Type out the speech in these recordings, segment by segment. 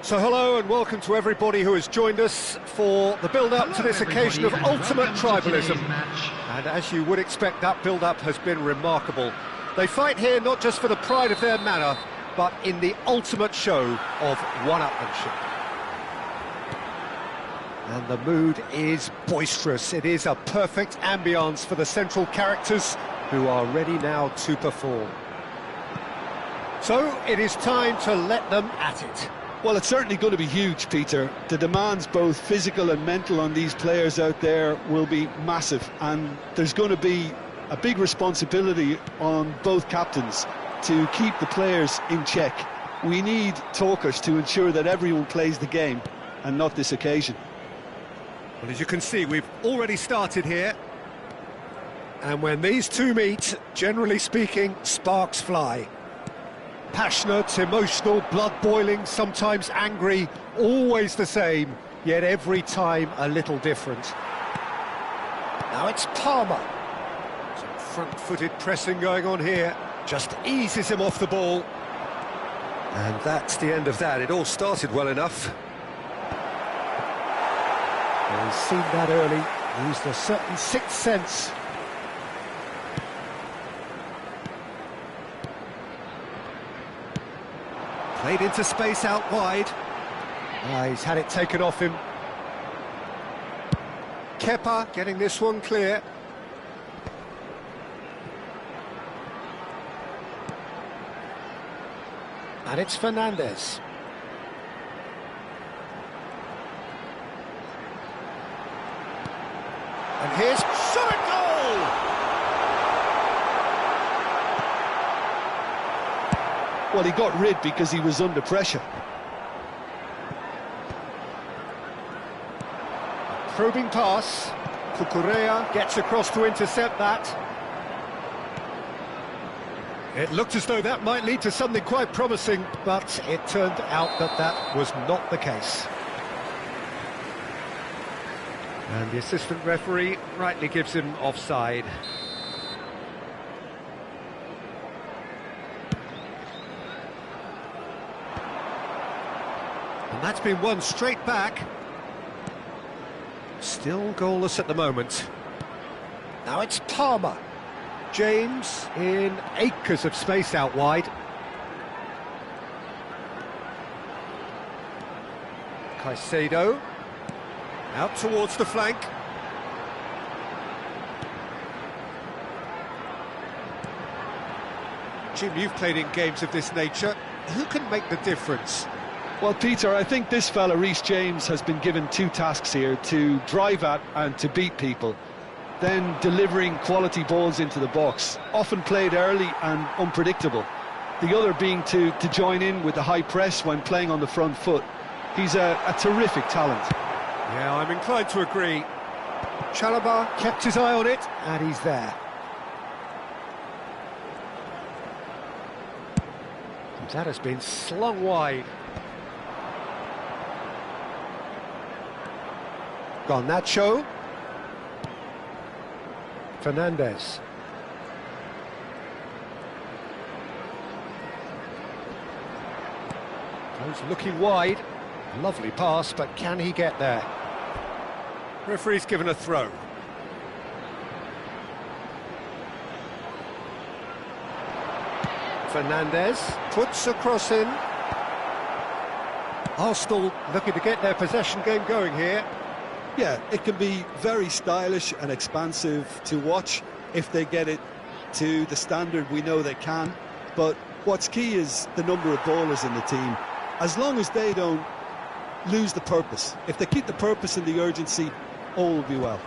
So hello and welcome to everybody who has joined us for the build-up to this occasion of ultimate tribalism. And as you would expect, that build-up has been remarkable. They fight here not just for the pride of their manor, but in the ultimate show of one-upmanship. And the mood is boisterous. It is a perfect ambience for the central characters who are ready now to perform. So it is time to let them at it. Well, it's certainly going to be huge, Peter. The demands, both physical and mental, on these players out there will be massive, and there's going to be a big responsibility on both captains to keep the players in check. We need talkers to ensure that everyone plays the game, and not this occasion. Well, as you can see, we've already started here. And when these two meet, generally speaking, sparks fly. Passionate, emotional, blood-boiling, sometimes angry, always the same, yet every time a little different. Now it's Palmer. Some front-footed pressing going on here, just eases him off the ball. And that's the end of that. It all started well enough. Well, he's seen that early, used a certain sixth sense. Played into space out wide. He's had it taken off him. Kepa getting this one clear. And it's Fernandes. And here's shot at goal! Well, he got rid because he was under pressure. Probing pass. Cucurella gets across to intercept that. It looked as though that might lead to something quite promising, but it turned out that that was not the case. And the assistant referee rightly gives him offside. And that's been won straight back. Still goalless at the moment. Now it's Palmer. James in acres of space out wide. Caicedo. Out towards the flank. Jim, you've played in games of this nature. Who can make the difference? Well, Peter, I think this fella, Reece James, has been given two tasks here: to drive at and to beat people. Then delivering quality balls into the box, often played early and unpredictable. The other being to join in with the high press when playing on the front foot. He's a terrific talent. Yeah, I'm inclined to agree. Chalobah kept his eye on it, and he's there. That has been slung wide. Garnacho. Goes looking wide. Lovely pass, but can he get there? Referee's given a throw. Fernandez puts a cross in. Arsenal looking to get their possession game going here. Yeah, it can be very stylish and expansive to watch if they get it to the standard we know they can. But what's key is the number of ballers in the team. As long as they don't lose the purpose, if they keep the purpose and the urgency, all will be well.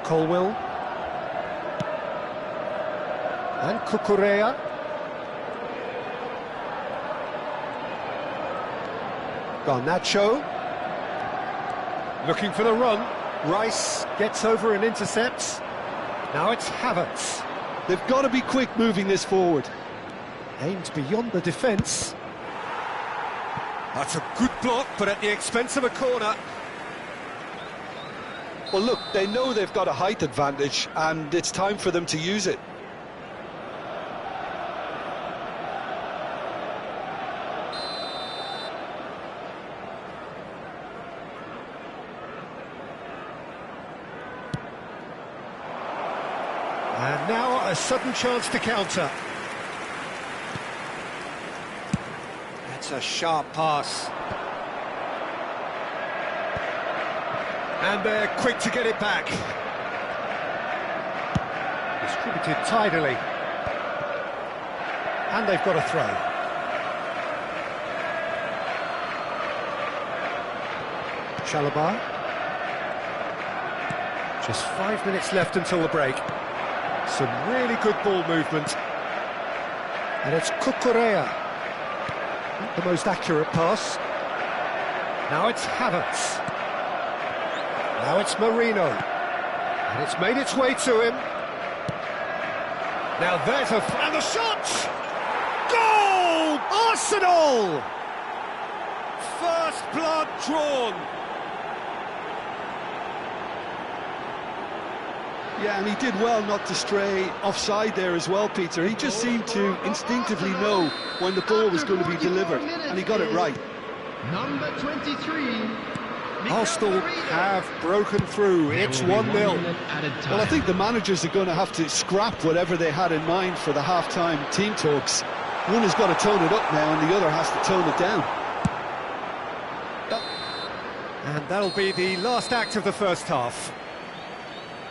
Colwill. And Cucurella. Garnacho. Looking for the run. Rice gets over and intercepts. Now it's Havertz. They've got to be quick moving this forward. Aimed beyond the defence. That's a good block, but at the expense of a corner. Well, look, they know they've got a height advantage, and it's time for them to use it. And now a sudden chance to counter. That's a sharp pass. And they're quick to get it back. Distributed tidily. And they've got a throw. Chalobah. Just 5 minutes left until the break. Some really good ball movement. And it's Cucurella. Not the most accurate pass. Now it's Havertz. Now it's Marino. And it's made its way to him. Now there's and the shot! Goal! Arsenal! First blood drawn. Yeah, and he did well not to stray offside there as well, Peter. He just seemed to instinctively know when the ball was going to be delivered, and he got it right. Number 23. Arsenal have broken through. It's 1-0. Well, I think the managers are going to have to scrap whatever they had in mind for the half-time team talks. One has got to tone it up now, and the other has to tone it down. And that'll be the last act of the first half.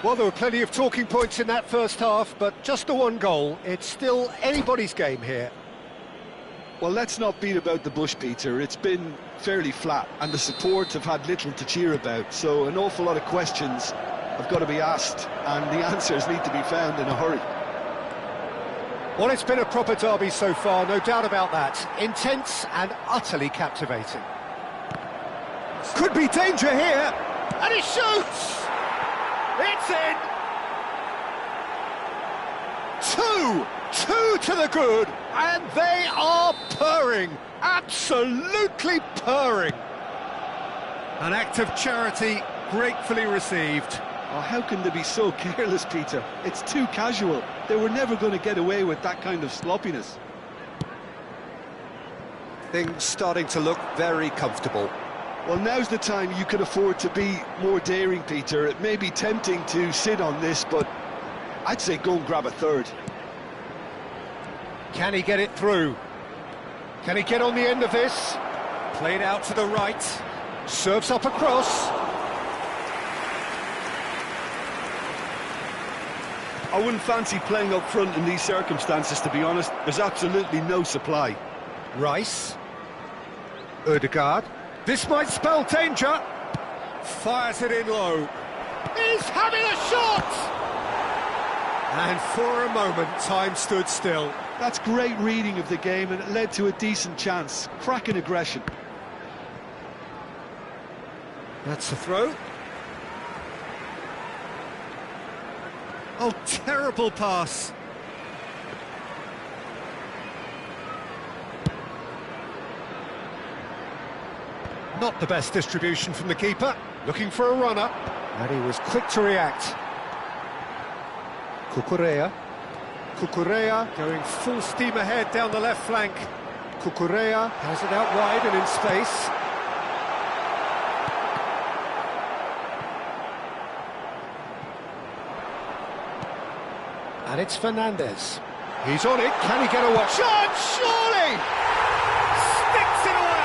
Well, there were plenty of talking points in that first half, but just the one goal. It's still anybody's game here. Well, let's not beat about the bush, Peter. It's been fairly flat, and the support have had little to cheer about, so an awful lot of questions have got to be asked, and the answers need to be found in a hurry. Well, it's been a proper derby so far, no doubt about that. Intense and utterly captivating. Could be danger here, and he shoots! It's in! Two to the good, and they are purring, absolutely purring. An act of charity gratefully received. Oh, how can they be so careless, Peter? It's too casual. They were never going to get away with that kind of sloppiness. Things starting to look very comfortable. Well, now's the time you can afford to be more daring, Peter. It may be tempting to sit on this, but I'd say go and grab a third. Can he get it through? Can he get on the end of this? Played out to the right. Serves up across. I wouldn't fancy playing up front in these circumstances, to be honest. There's absolutely no supply. Rice. Ødegaard. This might spell danger. Fires it in low. He's having a shot! And for a moment, time stood still. That's great reading of the game, and it led to a decent chance. Cracking aggression. That's the throw. Oh, terrible pass. Not the best distribution from the keeper. Looking for a runner. And he was quick to react. Cucurella. Cucurella going full steam ahead down the left flank. Cucurella has it out wide and in space. And it's Fernandez. He's on it. Can he get away? Shot, surely! Sticks it away!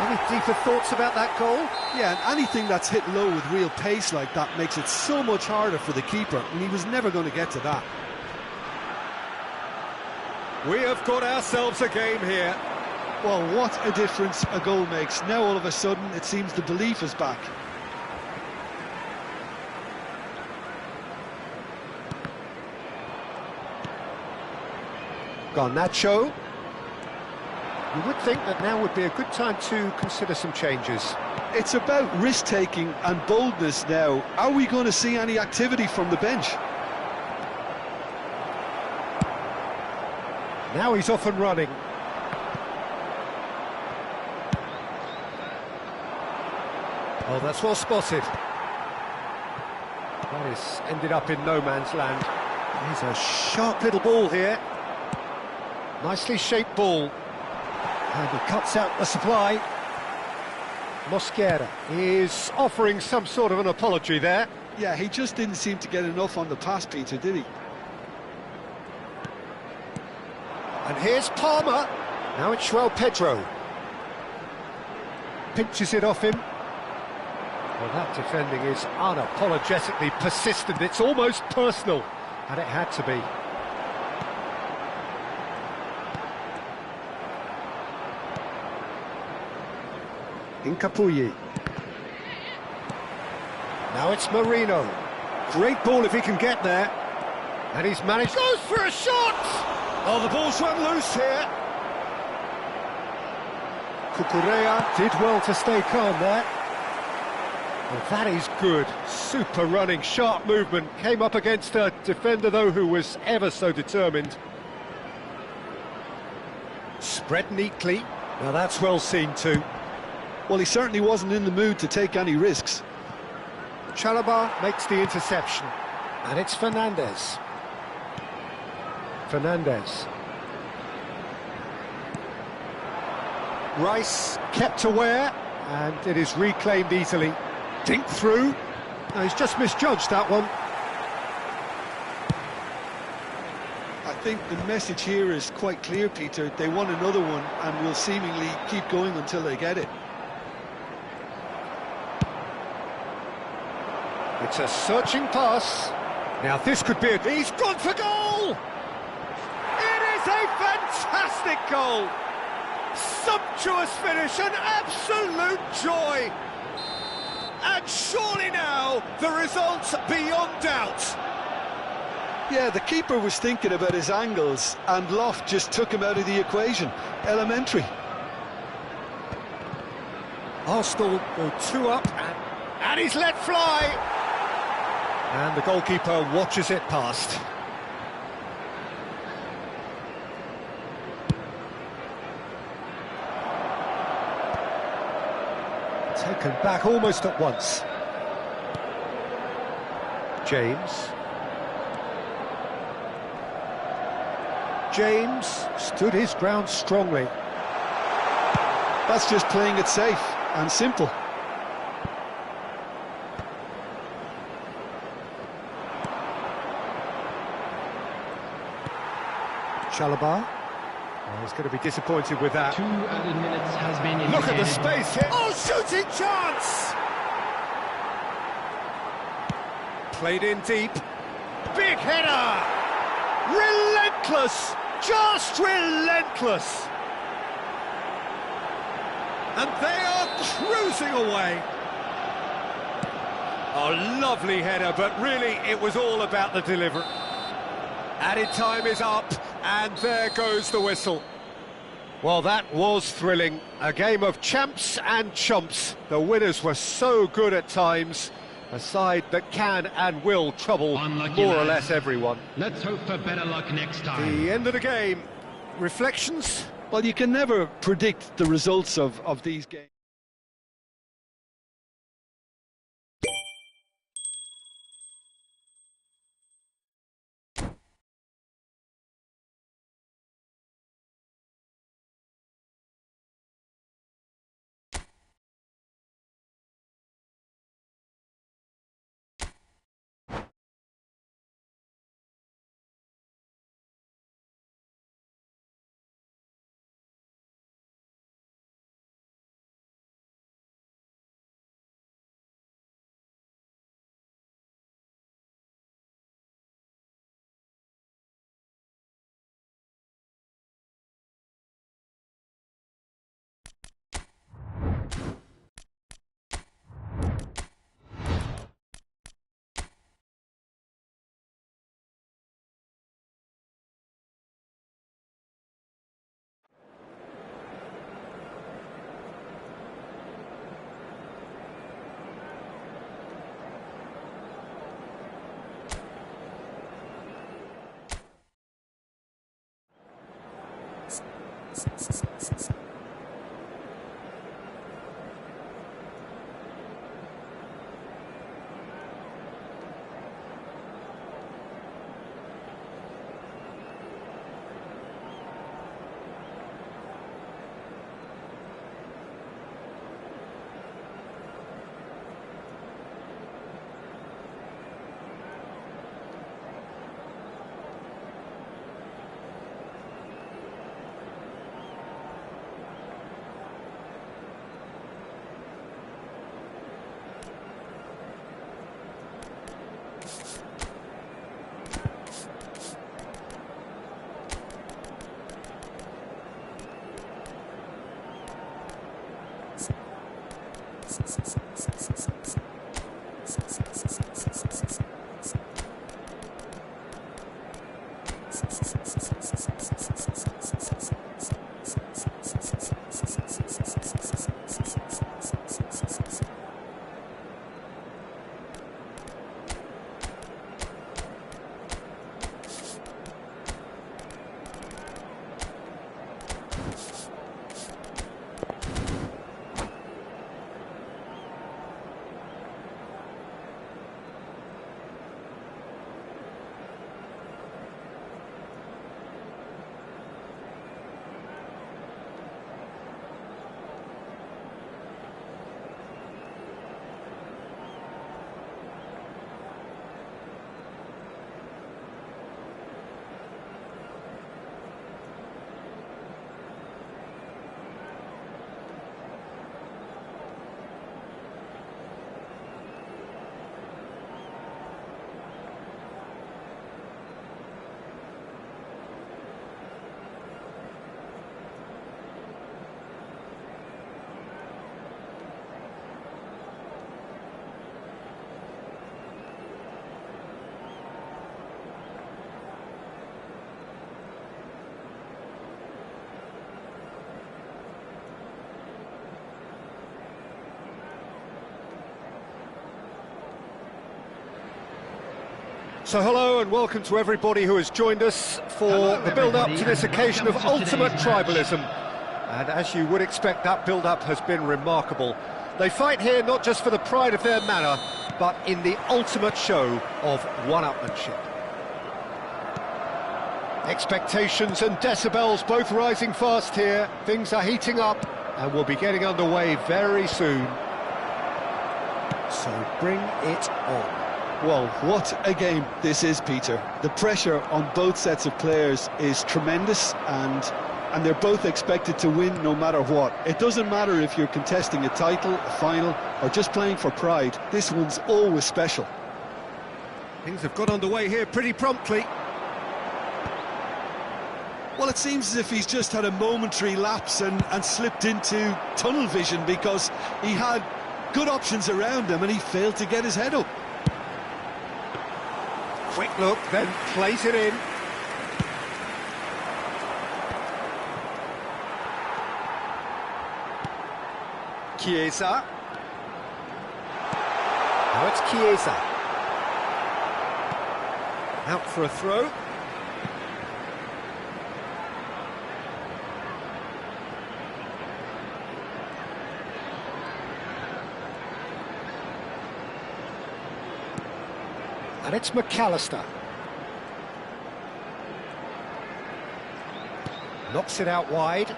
Any deeper thoughts about that goal? Yeah, and anything that's hit low with real pace like that makes it so much harder for the keeper, and he was never going to get to that. We have got ourselves a game here. Well, what a difference a goal makes. Now all of a sudden it seems the belief is back. Garnacho. You would think that now would be a good time to consider some changes. It's about risk-taking and boldness now. Are we going to see any activity from the bench? Now he's off and running. Oh, that's well spotted. That is ended up in no man's land. Here's a sharp little ball here. Nicely shaped ball. And he cuts out the supply. Mosquera is offering some sort of an apology there. Yeah, he just didn't seem to get enough on the pass, Peter, did he? And here's Palmer. Now it's João Pedro. Pinches it off him. Well, that defending is unapologetically persistent. It's almost personal. And it had to be. Incapuyi. Now it's Marino. Great ball if he can get there. And he's managed... Goes for a shot! Oh, the ball's run loose here. Cucurella did well to stay calm there. Well, that is good. Super running, sharp movement. Came up against a defender, though, who was ever so determined. Spread neatly. Now that's well seen too. Well, he certainly wasn't in the mood to take any risks. Chalobah makes the interception. And it's Fernandez. Fernandez. Rice kept aware, and it is reclaimed easily. Dink through. No, he's just misjudged that one. I think the message here is quite clear, Peter. They want another one and will seemingly keep going until they get it. It's a searching pass. Now this could be a... He's gone for goal! It is a fantastic goal! Sumptuous finish, an absolute joy! And surely now, the result's beyond doubt. Yeah, the keeper was thinking about his angles, and Loft just took him out of the equation. Elementary. Arsenal go 2 up, and he's let fly! And the goalkeeper watches it past. Taken back almost at once. James stood his ground strongly. That's just playing it safe and simple. Chalobah. Oh, he's going to be disappointed with that. 2 added minutes has been indicated. Look at the space here. Oh, shooting chance! Played in deep. Big header! Relentless! Just relentless! And they are cruising away. Oh, lovely header, but really it was all about the delivery. Added time is up, and there goes the whistle. Well, that was thrilling. A game of champs and chumps. The winners were so good at times. A side that can and will trouble Unlucky more or lads. less everyone. Let's hope for better luck next time. The end of the game. Reflections? Well, you can never predict the results of these games. So hello and welcome to everybody who has joined us for the build-up to this occasion of ultimate tribalism. And as you would expect, that build-up has been remarkable. They fight here not just for the pride of their manor, but in the ultimate show of one-upmanship. Expectations and decibels both rising fast here. Things are heating up and we'll be getting underway very soon. So bring it on. Well, what a game this is, Peter. The pressure on both sets of players is tremendous, and they're both expected to win no matter what. It doesn't matter if you're contesting a title, a final, or just playing for pride. This one's always special. Things have got underway here pretty promptly. Well, it seems as if he's just had a momentary lapse and slipped into tunnel vision, because he had good options around him and he failed to get his head up. Quick look, then plays it in. Chiesa. Now it's Chiesa. Out for a throw. And it's McAllister. Knocks it out wide.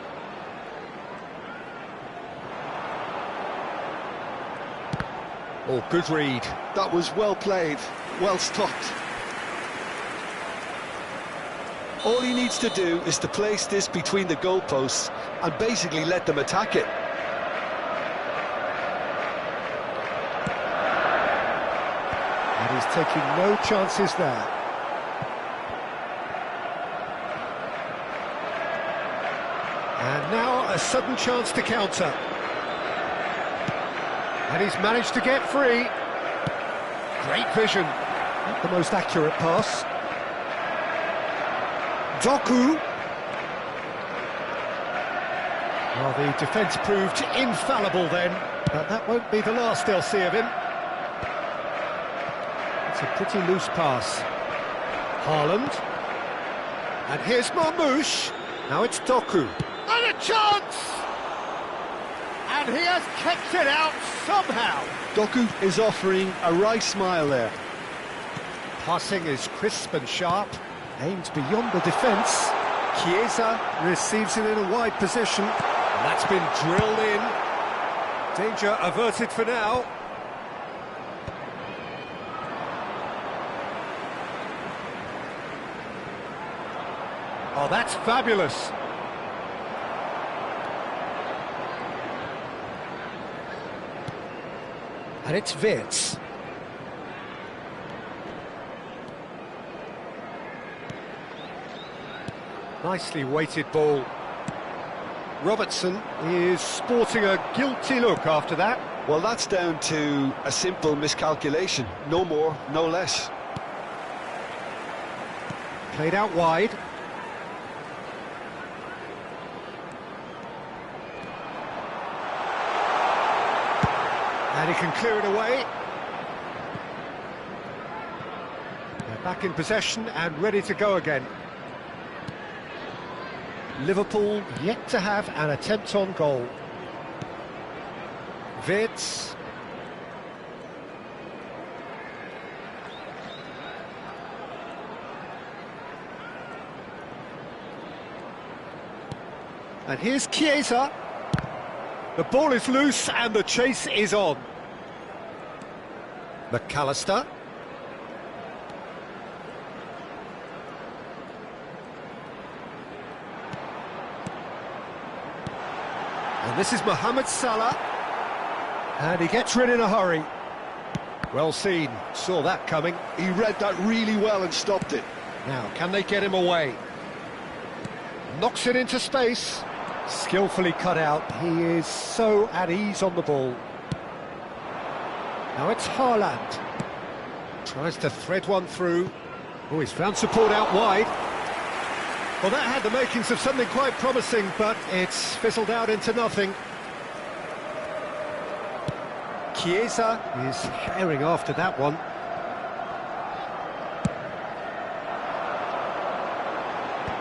Oh, good read. That was well played, well stopped. All he needs to do is to place this between the goalposts and basically let them attack it. And he's taking no chances there. And now a sudden chance to counter. And he's managed to get free. Great vision. Not the most accurate pass. Doku. Well, the defence proved infallible then, but that won't be the last they'll see of him. It's a pretty loose pass. Haaland. And here's Marmoush. Now it's Doku. And a chance! And he has kept it out somehow. Doku is offering a right smile there. Passing is crisp and sharp, aimed beyond the defence. Chiesa receives it in a wide position, and that's been drilled in. Danger averted for now. Oh, that's fabulous. And it's Wirtz. Nicely weighted ball. Robertson is sporting a guilty look after that. Well, that's down to a simple miscalculation. No more, no less. Played out wide. And he can clear it away. They're back in possession and ready to go again. Liverpool yet to have an attempt on goal. Wirtz. And here's Chiesa. The ball is loose and the chase is on. McAllister. And this is Mohamed Salah. And he gets rid in a hurry. Well seen, saw that coming. He read that really well and stopped it. Now, can they get him away? Knocks it into space. Skillfully cut out. He is so at ease on the ball. Now it's Haaland. Tries to thread one through. Oh, he's found support out wide. Well, that had the makings of something quite promising, but it's fizzled out into nothing. Chiesa is herring after that one.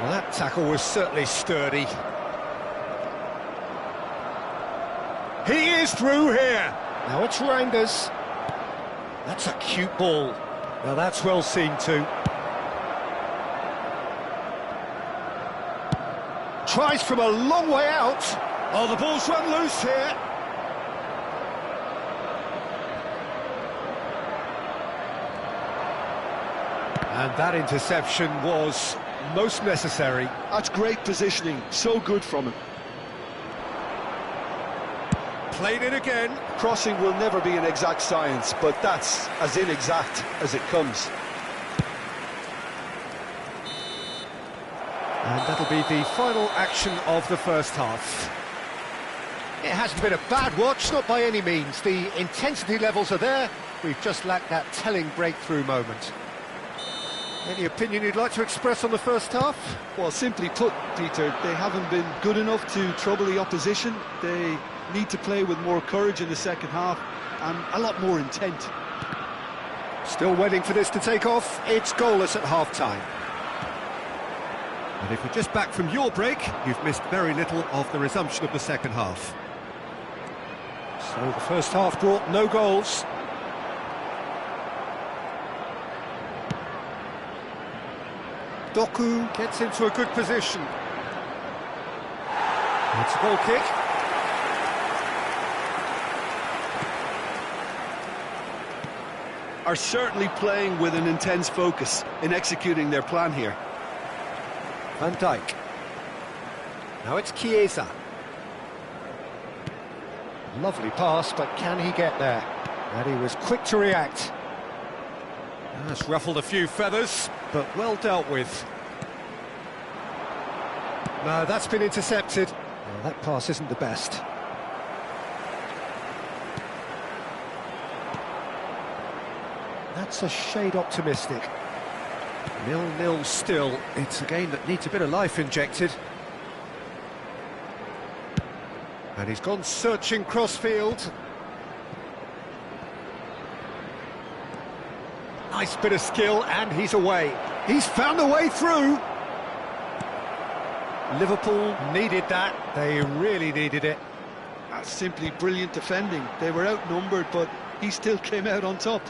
Well, that tackle was certainly sturdy. He is through here. Now it's Reinders. That's a cute ball. Now that's well seen too. Tries from a long way out. Oh, the ball's run loose here. And that interception was most necessary. That's great positioning, so good from him. Played it again. Crossing will never be an exact science, but that's as inexact as it comes. And that'll be the final action of the first half. It hasn't been a bad watch, not by any means. The intensity levels are there. We've just lacked that telling breakthrough moment. Any opinion you'd like to express on the first half? Well, simply put, Peter, they haven't been good enough to trouble the opposition. They need to play with more courage in the second half and a lot more intent. Still waiting for this to take off. It's goalless at half-time. And if you're just back from your break, you've missed very little of the resumption of the second half. So the first half brought no goals. Doku gets into a good position. It's a goal kick. Are certainly playing with an intense focus in executing their plan here. Van Dijk. Now it's Chiesa. Lovely pass, but can he get there? And he was quick to react. That's ruffled a few feathers, but well dealt with. No, that's been intercepted. Well, that pass isn't the best. That's a shade optimistic. 0-0 still. It's a game that needs a bit of life injected. And he's gone searching cross-field. Nice bit of skill, and he's away. He's found a way through. Liverpool needed that. They really needed it. That's simply brilliant defending. They were outnumbered, but he still came out on top.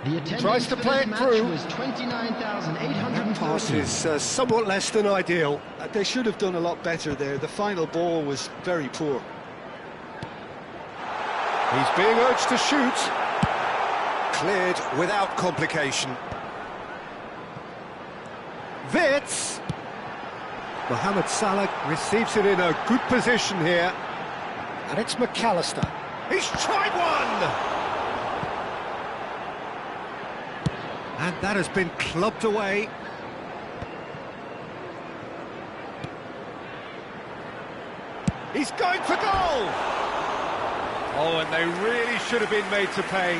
The attendance Tries to for play this it match through. was 29,830. Pass is somewhat less than ideal. They should have done a lot better there. The final ball was very poor. He's being urged to shoot. Cleared without complication. Wits. Mohamed Salah receives it in a good position here. And it's McAllister. He's tried one! And that has been clubbed away. He's going for goal! Oh, and they really should have been made to pay.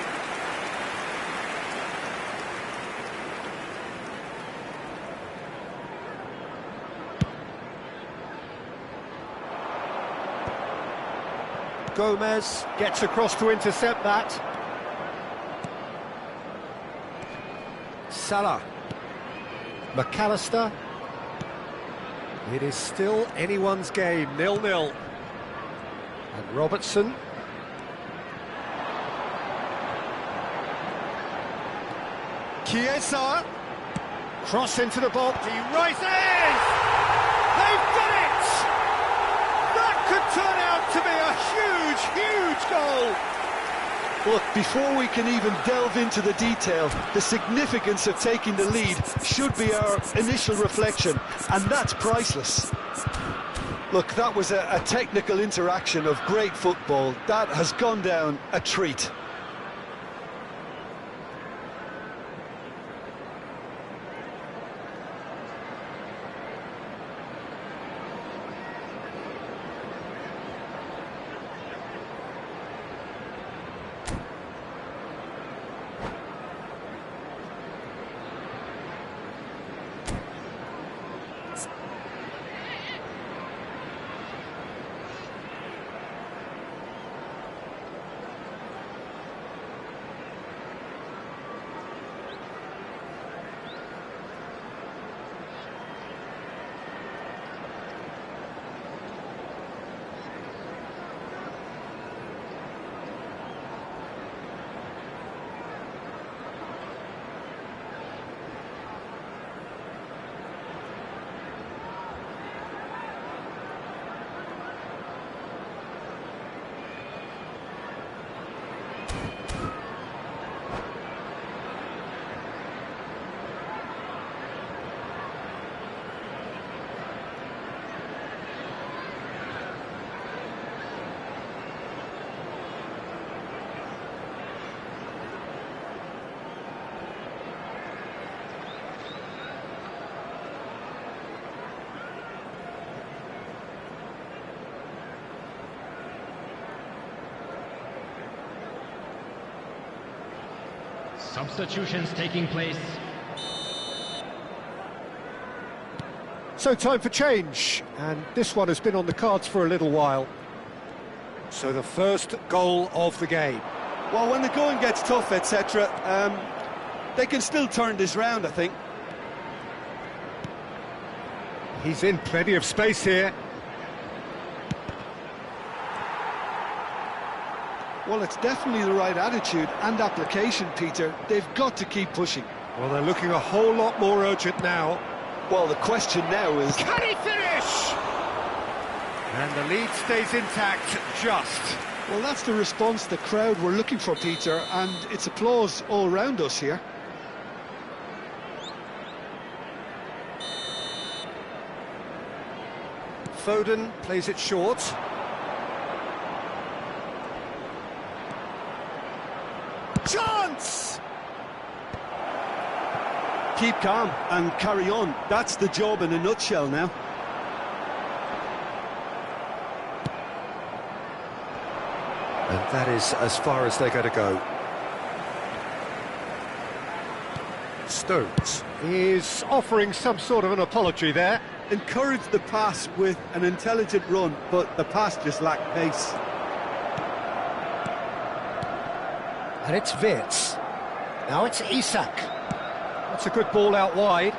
Gomez gets across to intercept that. Salah. McAllister. It is still anyone's game, 0-0. And Robertson. Chiesa. Cross into the box. He rises! They've done it! That could turn out to be a huge, huge goal. Look, before we can even delve into the detail, the significance of taking the lead should be our initial reflection, and that's priceless. Look, that was a technical interaction of great football. That has gone down a treat. Substitutions taking place. So time for change, and this one has been on the cards for a little while. So the first goal of the game. Well, when the going gets tough, etc., they can still turn this round, I think. He's in plenty of space here. Well, it's definitely the right attitude and application, Peter. They've got to keep pushing. Well, they're looking a whole lot more urgent now. Well, the question now is... Can he finish? And the lead stays intact, just. Well, that's the response the crowd were looking for, Peter, and it's applause all round us here. Foden plays it short. Chance! Keep calm and carry on. That's the job in a nutshell now. And that is as far as they're going to go. Stones is offering some sort of an apology there. Encouraged the pass with an intelligent run, but the pass just lacked pace. And it's Wits. Now it's Isak. That's a good ball out wide.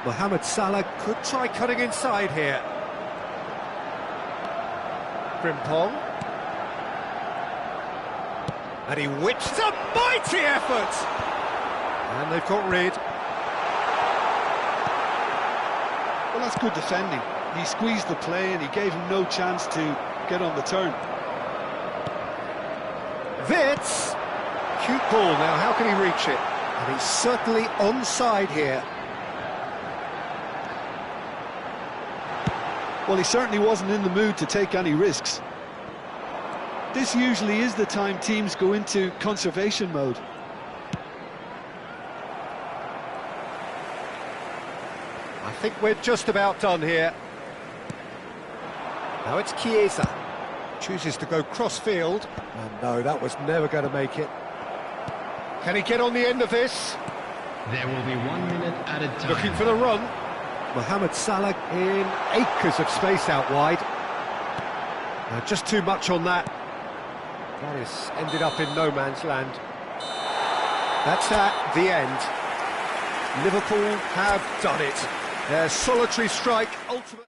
Mohamed Salah could try cutting inside here. Frimpong. And he whips a mighty effort! And they've got rid. Well, that's good defending. He squeezed the play and he gave him no chance to get on the turn. Wits! Cute ball now, how can he reach it? And he's certainly onside here. Well, he certainly wasn't in the mood to take any risks. This usually is the time teams go into conservation mode. I think we're just about done here. Now it's Chiesa. Chooses to go cross-field. And no, that was never going to make it. Can he get on the end of this? There will be 1 minute added time. Looking for the run. Mohamed Salah in acres of space out wide. Just too much on that. That has ended up in no man's land. That's at the end. Liverpool have done it. Their solitary strike, ultimate.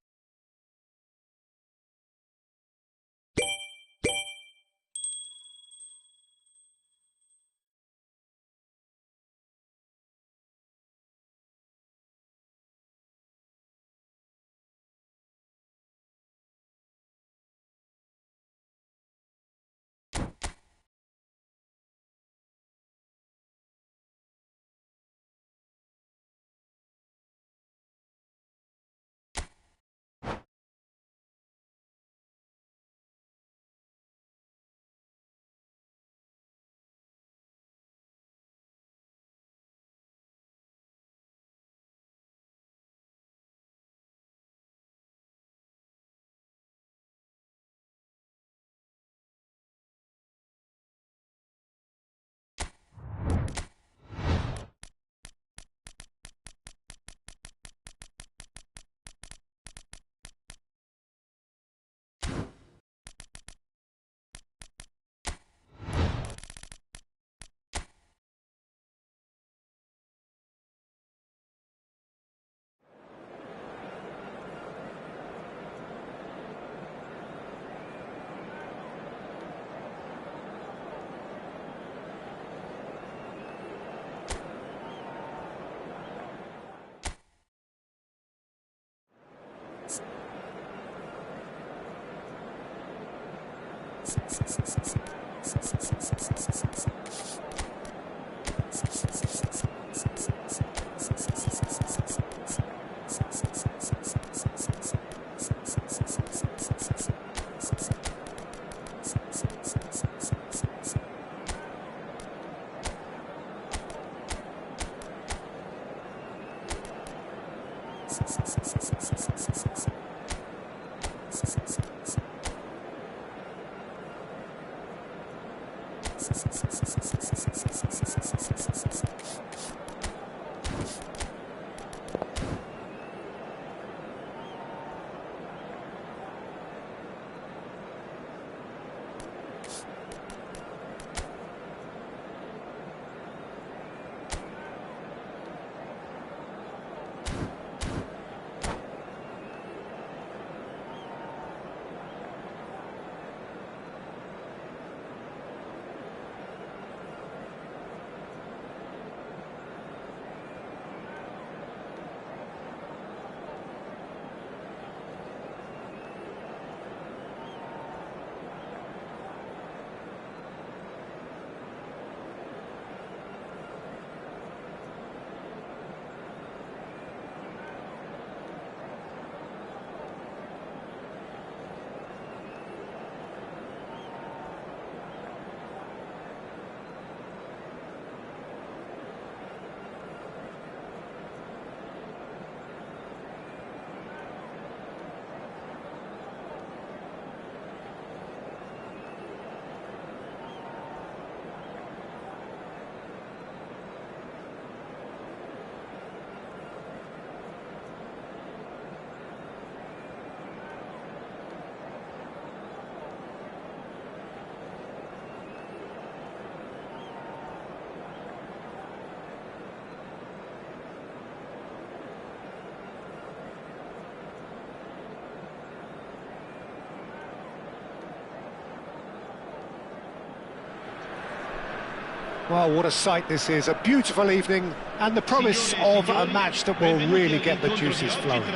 Well, what a sight this is. A beautiful evening and the promise of a match that will really get the juices flowing.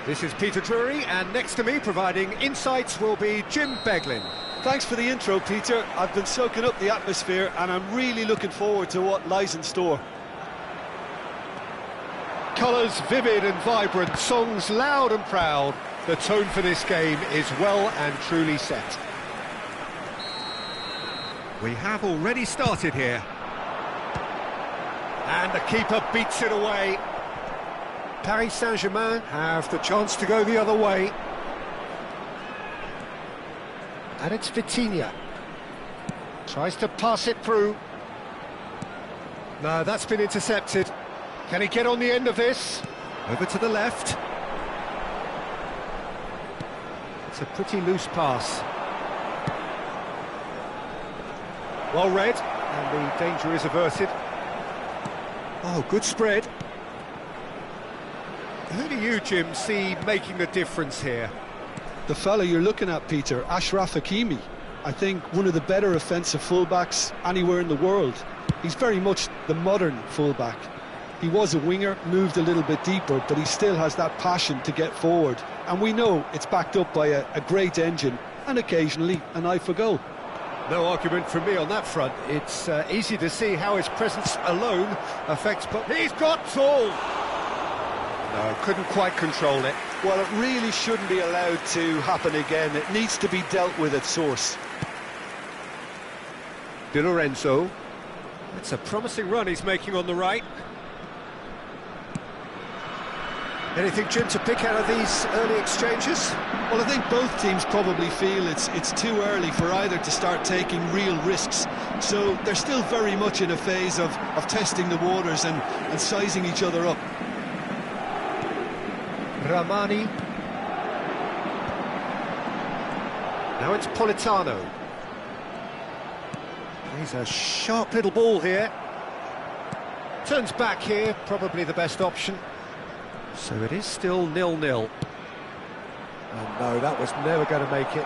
This is Peter Drury, and next to me providing insights will be Jim Beglin. Thanks for the intro, Peter. I've been soaking up the atmosphere and I'm really looking forward to what lies in store. Colours vivid and vibrant, songs loud and proud. The tone for this game is well and truly set. We have already started here. And the keeper beats it away. Paris Saint-Germain have the chance to go the other way. And it's Vitinha. Tries to pass it through. No, that's been intercepted. Can he get on the end of this? Over to the left. It's a pretty loose pass. Well read, and the danger is averted. Oh, good spread. Who do you, Jim, see making the difference here? The fella you're looking at, Peter, Achraf Hakimi. I think one of the better offensive fullbacks anywhere in the world. He's very much the modern fullback. He was a winger, moved a little bit deeper, but he still has that passion to get forward. And we know it's backed up by a great engine and occasionally an eye for goal. No argument from me on that front. It's easy to see how his presence alone affects, but he's got tall. No, couldn't quite control it. Well, it really shouldn't be allowed to happen again. It needs to be dealt with at source. Di Lorenzo. It's a promising run he's making on the right. Anything, Jim, to pick out of these early exchanges? Well, I think both teams probably feel it's too early for either to start taking real risks. So they're still very much in a phase of testing the waters and sizing each other up. Ramani. Now it's Politano. He's a sharp little ball here. Turns back here, probably the best option. So it is still 0-0. And no, that was never going to make it.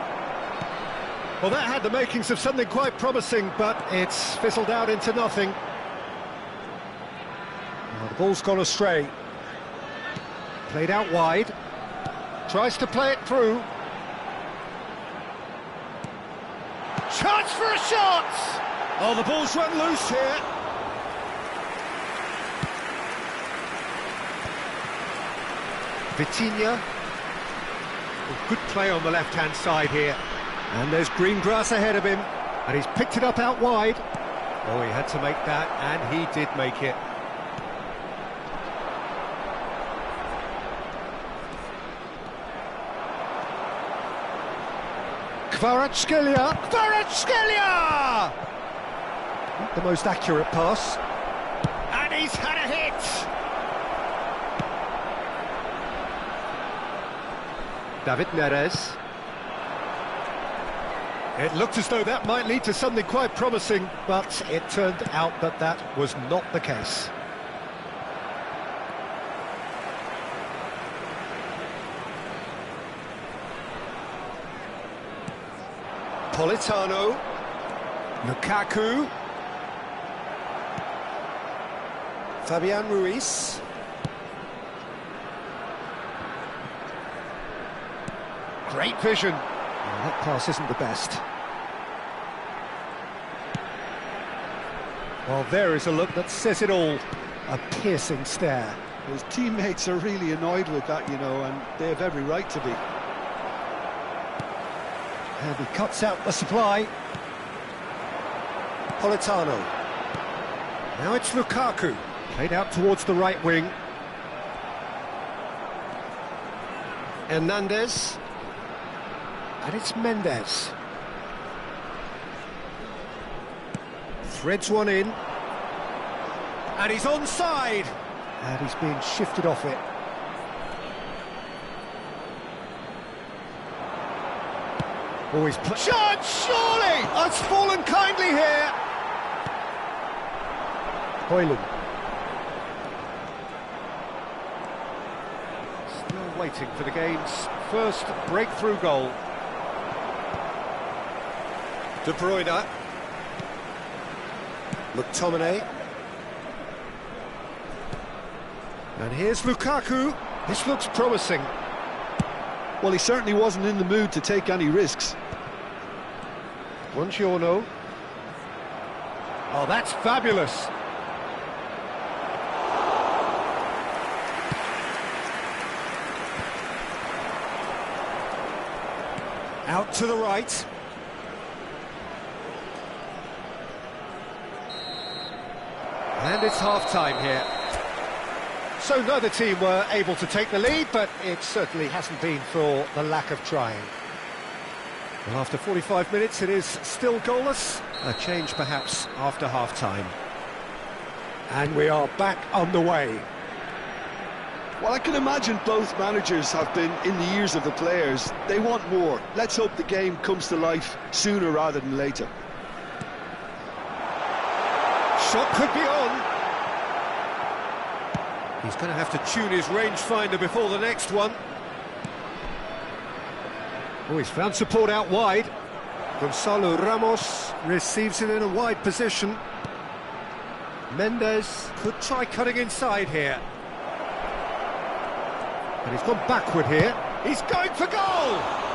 Well, that had the makings of something quite promising, but it's fizzled out into nothing. Well, the ball's gone astray. Played out wide. Tries to play it through. Chance for a shot! Oh, the ball's run loose here. Vitinha. Good play on the left-hand side here. And there's green grass ahead of him. And he's picked it up out wide. Oh, he had to make that, and he did make it. Kvaratskhelia! Kvaratskhelia! Not the most accurate pass. And he's had a hit! David Neres. It looked as though that might lead to something quite promising, but it turned out that that was not the case. Politano. Lukaku. Fabian Ruiz. Great vision. Well, that pass isn't the best. Well, there is a look that says it all. A piercing stare. His teammates are really annoyed with that, you know, and they have every right to be. And he cuts out the supply. Politano. Now it's Lukaku. Played out towards the right wing. Hernandez. And it's Mendes. Threads one in. And he's onside. And he's being shifted off it. Oh, he's chance, surely! That's fallen kindly here. Højlund. Still waiting for the game's first breakthrough goal. De Bruyne. McTominay. And here's Lukaku. This looks promising. Well, he certainly wasn't in the mood to take any risks. Buongiorno. Oh, that's fabulous. Out to the right. And it's half-time here. So neither team were able to take the lead, but it certainly hasn't been for the lack of trying. Well, after 45 minutes, it is still goalless. A change, perhaps, after half-time. And we are back on the way. Well, I can imagine both managers have been in the ears of the players. They want more. Let's hope the game comes to life sooner rather than later. Shot could be on. He's going to have to tune his rangefinder before the next one. Oh, he's found support out wide. Gonzalo Ramos receives it in a wide position. Mendes could try cutting inside here. And he's gone backward here. He's going for goal!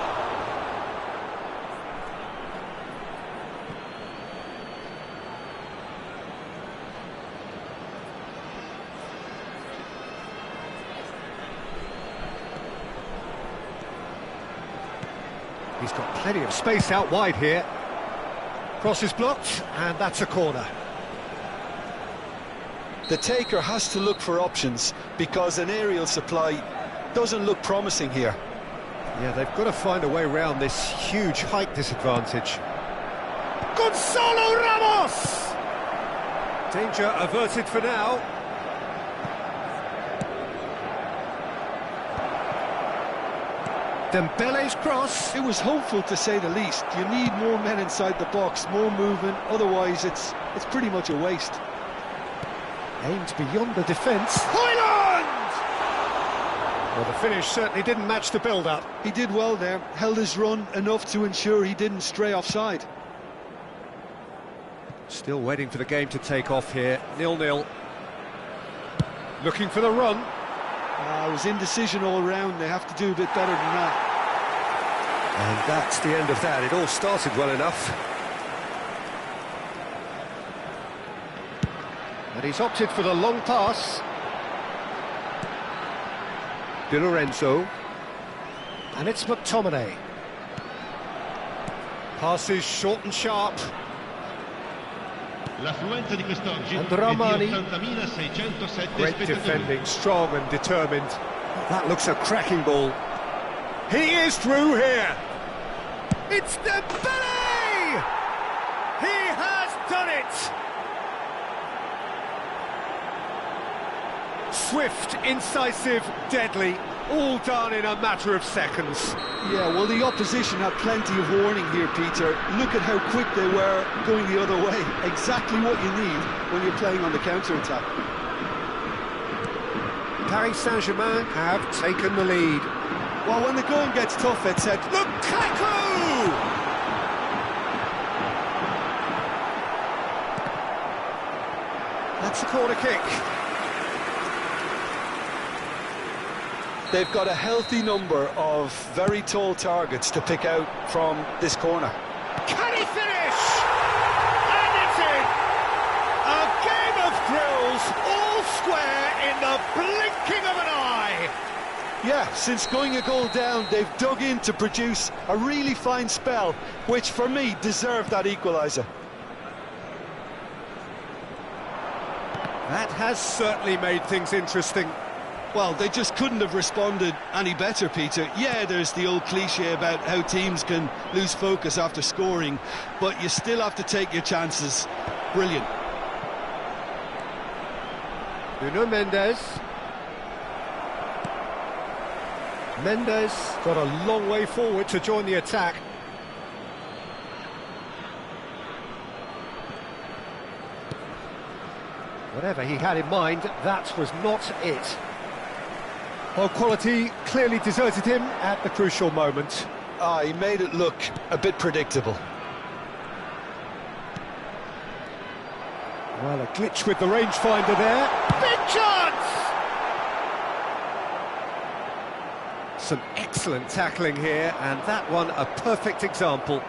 He's got plenty of space out wide here. Cross is blocked, and that's a corner. The taker has to look for options because an aerial supply doesn't look promising here. Yeah, they've got to find a way around this huge height disadvantage. Gonzalo Ramos! Danger averted for now. Dembele's cross. It was hopeful, to say the least. You need more men inside the box, more movement, otherwise it's pretty much a waste. Aimed beyond the defence. Højlund! Well, the finish certainly didn't match the build-up. He did well there, held his run enough to ensure he didn't stray offside. Still waiting for the game to take off here. 0-0. Looking for the run. It was indecision all round. They have to do a bit better than that. And that's the end of that. It all started well enough. And he's opted for the long pass. Di Lorenzo. And it's McTominay. Passes short and sharp. L'affluenza di quest'oggi And Ramani. è di 80.607 Great spettatori. defending, strong and determined. That looks a cracking ball. He is through here. It's Dembele! He has done it! Swift, incisive, deadly, all done in a matter of seconds. Yeah, well, the opposition had plenty of warning here, Peter. Look at how quick they were going the other way. Exactly what you need when you're playing on the counter-attack. Paris Saint-Germain have taken the lead. Well, when the going gets tough, it's said, Lukaku! That's a corner kick. they've got a healthy number of very tall targets to pick out from this corner. Can he finish? And it's in! A game of thrills, all square in the blinking of an eye. Yeah, since going a goal down, they've dug in to produce a really fine spell, which for me deserved that equaliser. That has certainly made things interesting. Well, they just couldn't have responded any better, Peter. Yeah, there's the old cliche about how teams can lose focus after scoring, but you still have to take your chances. Brilliant. Nuno Mendes. Mendes got a long way forward to join the attack. Whatever he had in mind, that was not it. Well, quality clearly deserted him at the crucial moment. He made it look a bit predictable. Well, a glitch with the rangefinder there. Big chance! Some excellent tackling here, and that one a perfect example.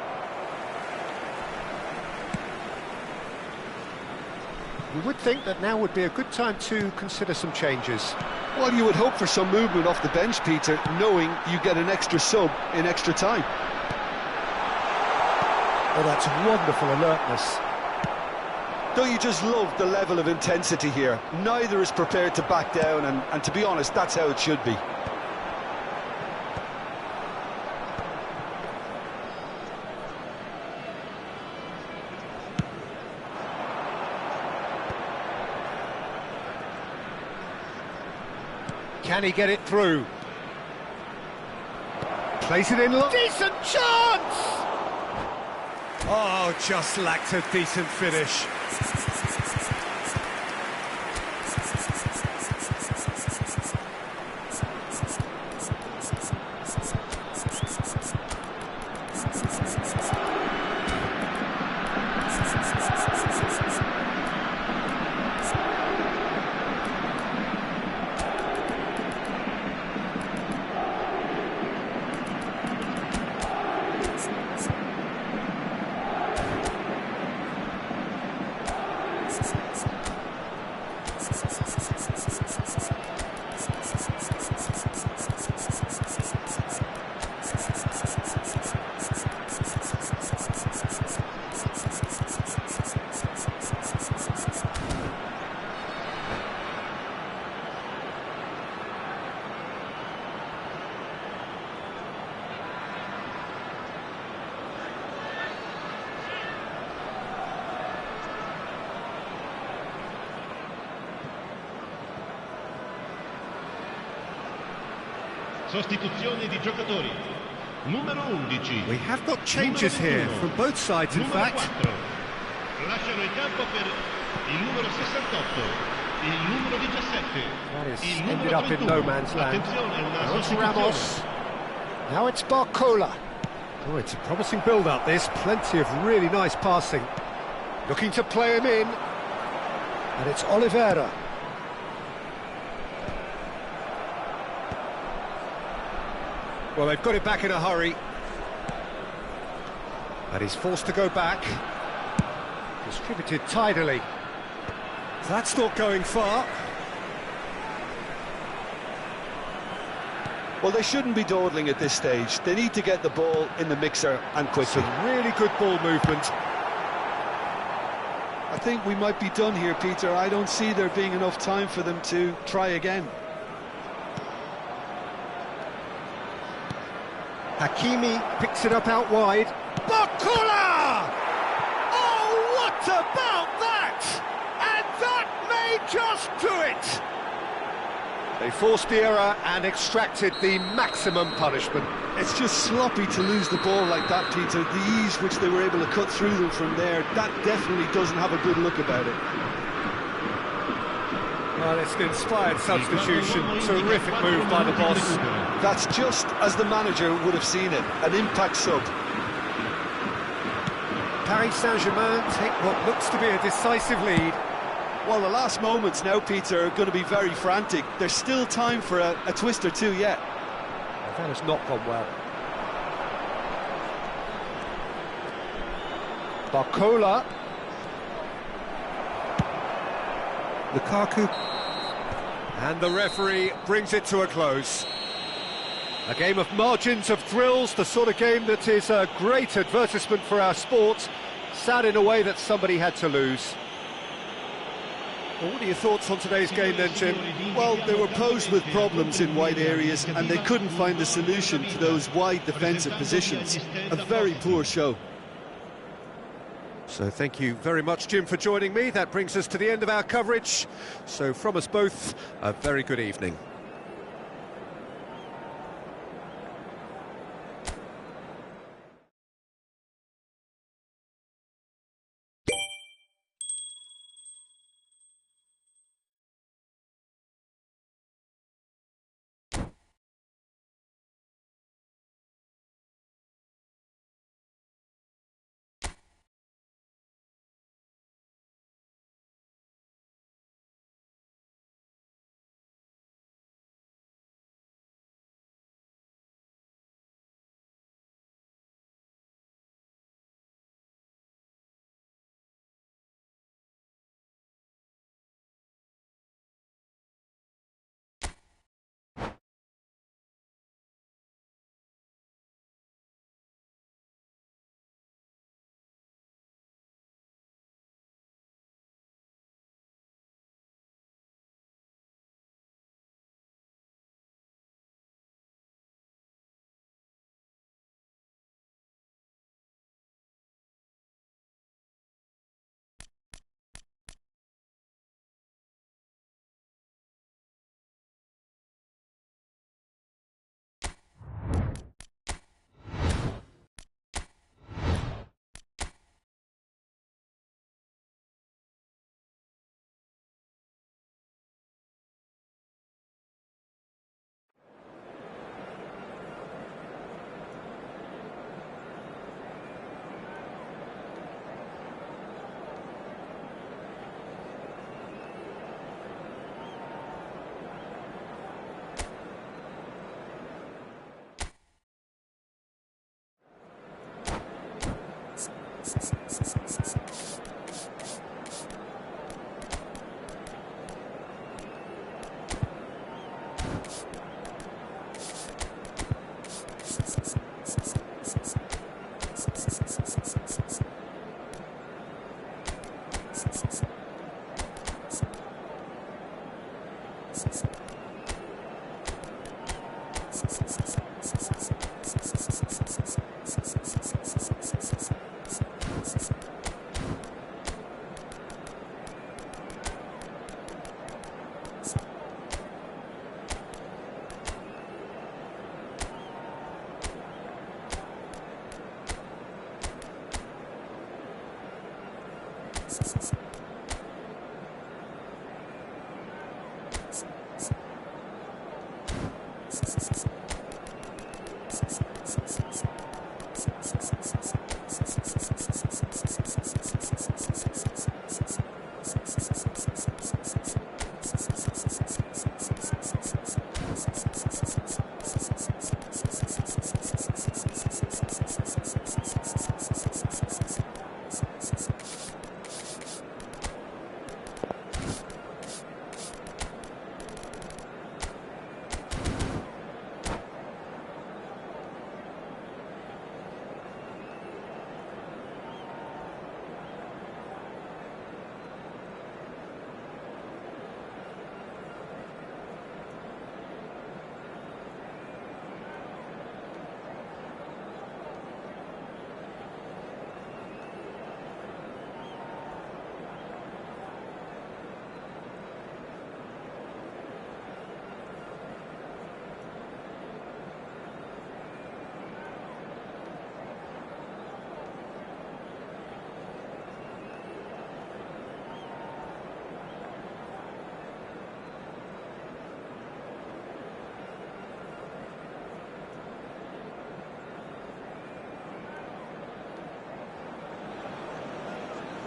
You would think that now would be a good time to consider some changes. Well, you would hope for some movement off the bench, Peter, knowing you get an extra sub in extra time. Oh, that's wonderful alertness. Don't you just love the level of intensity here? Neither is prepared to back down, and to be honest, that's how it should be. Can he get it through? Plays it in. Decent chance! Oh, just lacked a decent finish. Sostituzione di giocatori. Numero 11. We have got changes here from both sides, in fact. 4. Lasciano il campo per il numero 68, il numero 17. That is il ended numero up in 31. no man's land. Attenzione, una Now it's sostituzione. Ramos. Now it's Barcola. Oh, it's a promising build-up, this. Plenty of really nice passing. Looking to play him in. And it's Oliveira. Well, they've got it back in a hurry. And he's forced to go back. Distributed tidily. That's not going far. Well, they shouldn't be dawdling at this stage. They need to get the ball in the mixer and quickly. Some really good ball movement. I think we might be done here, Peter. I don't see there being enough time for them to try again. Hakimi picks it up out wide. Barcola! Oh, what about that? And that may just do it! They forced the error and extracted the maximum punishment. It's just sloppy to lose the ball like that, Peter. The ease which they were able to cut through them from there, that definitely doesn't have a good look about it. Well, it's an inspired substitution. Terrific move by the boss. That's just as the manager would have seen it, an impact sub. Paris Saint-Germain take what looks to be a decisive lead. Well, the last moments now, Peter, are going to be very frantic. There's still time for a twist or two yet. That has not gone well. Barcola. Lukaku. And the referee brings it to a close. A game of margins, of thrills, the sort of game that is a great advertisement for our sport. Sad in a way that somebody had to lose. Well, what are your thoughts on today's game then, Jim? Well, they were posed with problems in wide areas and they couldn't find the solution to those wide defensive positions. A very poor show. So thank you very much, Jim, for joining me. That brings us to the end of our coverage. So from us both, a very good evening.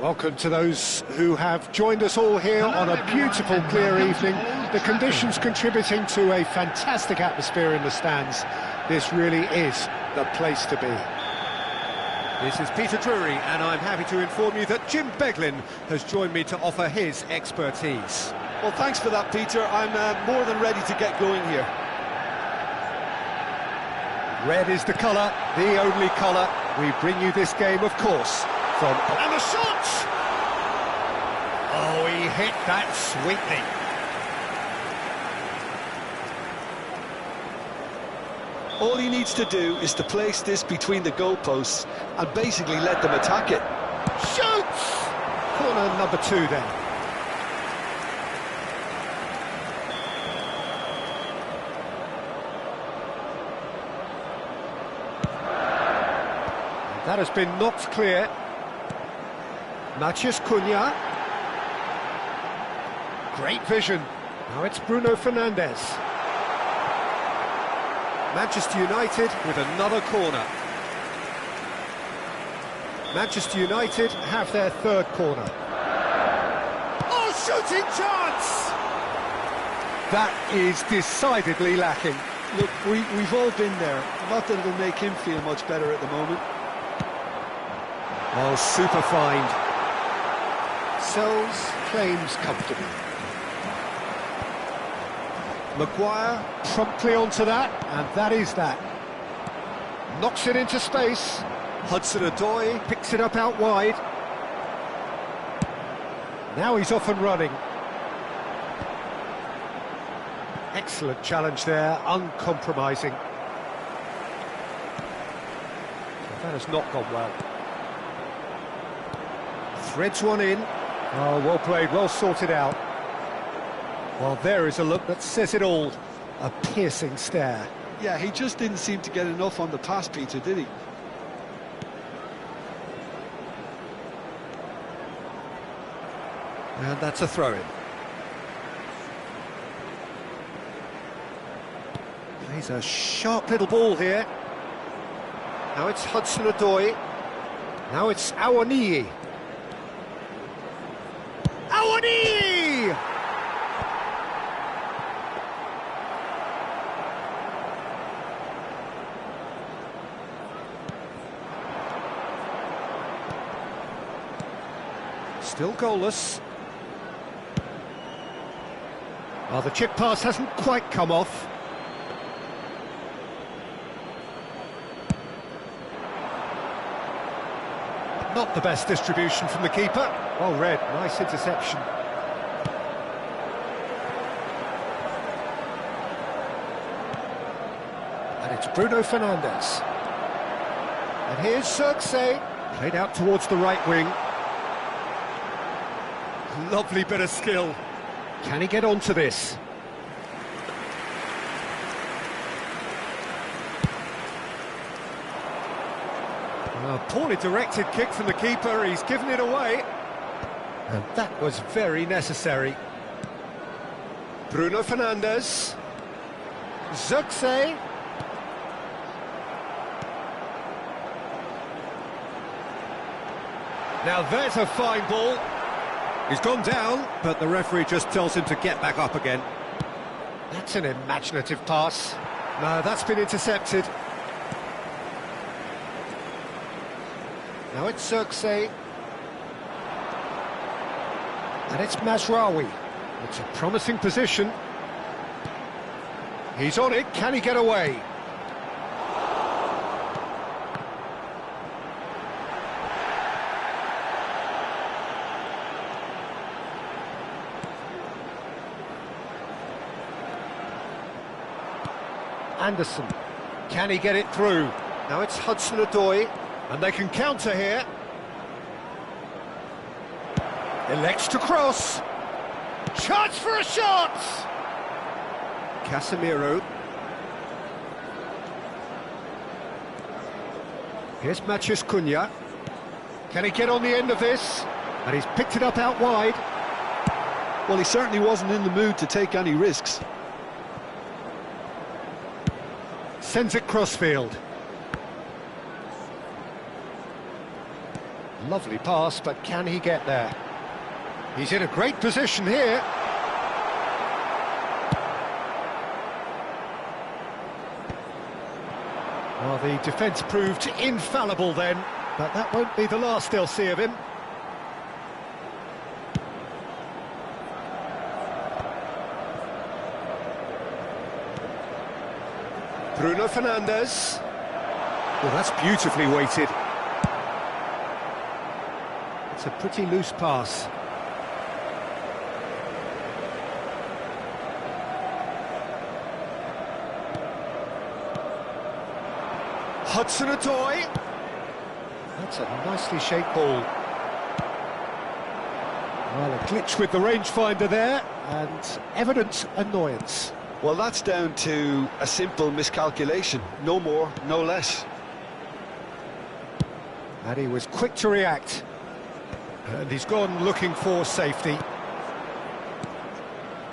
Welcome to those who have joined us all here on a beautiful, clear evening. The conditions contributing to a fantastic atmosphere in the stands. This really is the place to be. This is Peter Drury, and I'm happy to inform you that Jim Beglin has joined me to offer his expertise. Well, thanks for that, Peter. I'm more than ready to get going here. Red is the colour, the only colour. We bring you this game, of course, from... And the shot! Oh, he hit that sweetly. All he needs to do is to place this between the goalposts and basically let them attack it. Shoots! Corner number 2 then. That has been knocked clear. Matheus Cunha. Great vision. Now it's Bruno Fernandes. Manchester United with another corner. Manchester United have their third corner. Oh, shooting chance! That is decidedly lacking. Look, we've all been there. Not that it'll make him feel much better at the moment. Oh, super find. Sells claims comfortably. Maguire promptly onto that, and that is that. Knocks it into space. Hudson-Odoi picks it up out wide. Now he's off and running. Excellent challenge there, uncompromising. That has not gone well. Threads one in. Oh, well played, well sorted out. Well, there is a look that says it all. A piercing stare. Yeah, he just didn't seem to get enough on the pass, Peter, did he? And that's a throw-in. He's a sharp little ball here. Now it's Hudson-Odoi. Now it's Awoniyi. Awoniyi! Still goalless. Oh, the chip pass hasn't quite come off. Not the best distribution from the keeper. Well read, nice interception. And it's Bruno Fernandes. And here's Zirkzee, played out towards the right wing. Lovely bit of skill. Can he get onto this? A poorly directed kick from the keeper, he's given it away. And that was very necessary. Bruno Fernandes. Zirkzee. Now there's a fine ball. He's gone down, but the referee just tells him to get back up again. That's an imaginative pass. No, that's been intercepted. Now it's Zirkzee. And it's Mazraoui. It's a promising position. He's on it, can he get away? Anderson, can he get it through? Now it's Hudson-Odoi, and they can counter here. Elects to cross. Chance for a shot! Casemiro. Here's Matheus Cunha. Can he get on the end of this? And he's picked it up out wide. Well, he certainly wasn't in the mood to take any risks. Sends it crossfield. Lovely pass, but can he get there? He's in a great position here. Well, the defence proved infallible then, but that won't be the last they'll see of him. Bruno Fernandes. Well, that's beautifully weighted. It's a pretty loose pass. Hudson-Odoi. That's a nicely shaped ball. Well, a glitch with the rangefinder there, and evident annoyance. Well, that's down to a simple miscalculation. No more, no less. And he was quick to react. And he's gone looking for safety.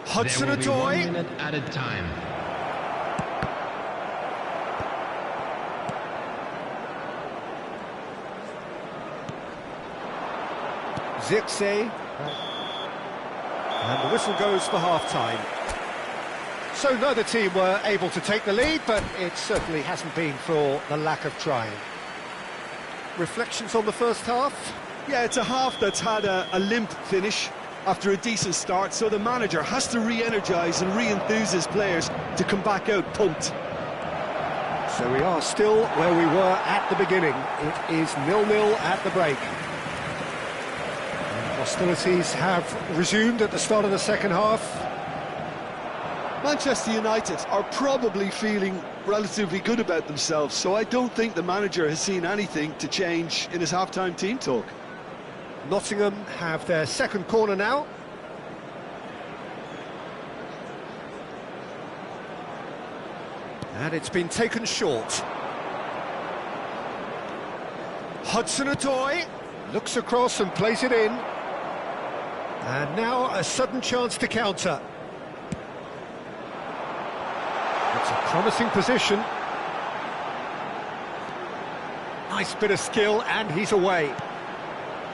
Hudson-Odoi. There will be 1 minute added time. Zirkzee. And the whistle goes for half-time. So neither team were able to take the lead, but it certainly hasn't been for the lack of trying. Reflections on the first half? Yeah, it's a half that's had a limp finish after a decent start, so the manager has to re-energise and re-enthuse his players to come back out pumped. So we are still where we were at the beginning. It is 0-0 at the break. And hostilities have resumed at the start of the second half. Manchester United are probably feeling relatively good about themselves, so I don't think the manager has seen anything to change in his half-time team talk. Nottingham have their second corner now. And it's been taken short. Hudson-Odoi looks across and plays it in. And now a sudden chance to counter. It's a promising position. Nice bit of skill, and he's away.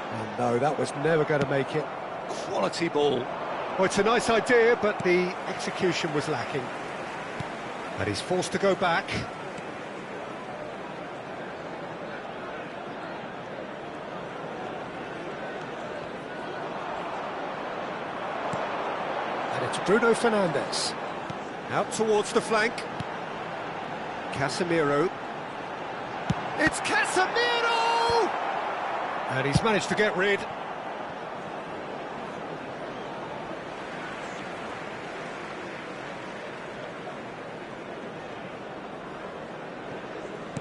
And no, that was never going to make it. Quality ball. Well, it's a nice idea, but the execution was lacking. And he's forced to go back. And it's Bruno Fernandes. Out towards the flank. Casemiro. It's Casemiro! And he's managed to get rid.